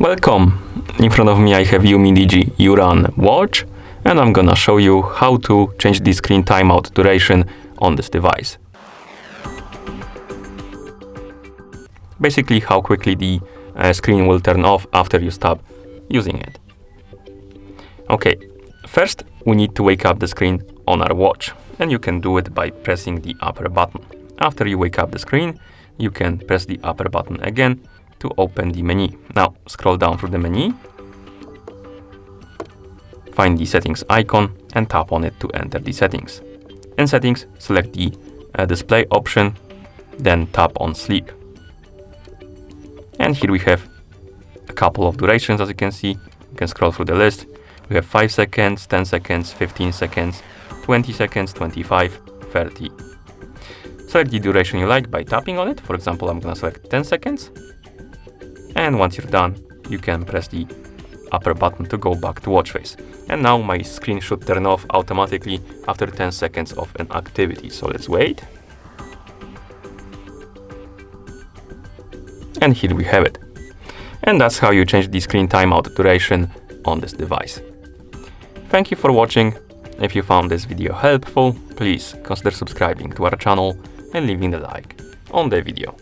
Welcome! In front of me I have Umidigi URUN watch, and I'm gonna show you how to change the screen timeout duration on this device. Basically how quickly the screen will turn off after you stop using it. Okay, first we need to wake up the screen on our watch, and you can do it by pressing the upper button. After you wake up the screen, you can press the upper button again to open the menu. Now scroll down through the menu, find the settings icon and tap on it to enter the settings. In settings, select the display option, then tap on sleep. And here we have a couple of durations, as you can see. You can scroll through the list. We have 5 seconds, 10 seconds, 15 seconds, 20 seconds, 25, 30. Select the duration you like by tapping on it. For example, I'm gonna select 10 seconds. And once you're done, you can press the upper button to go back to watch face. And now my screen should turn off automatically after 10 seconds of an activity. So let's wait. And here we have it. And that's how you change the screen timeout duration on this device. Thank you for watching. If you found this video helpful, please consider subscribing to our channel and leaving a like on the video.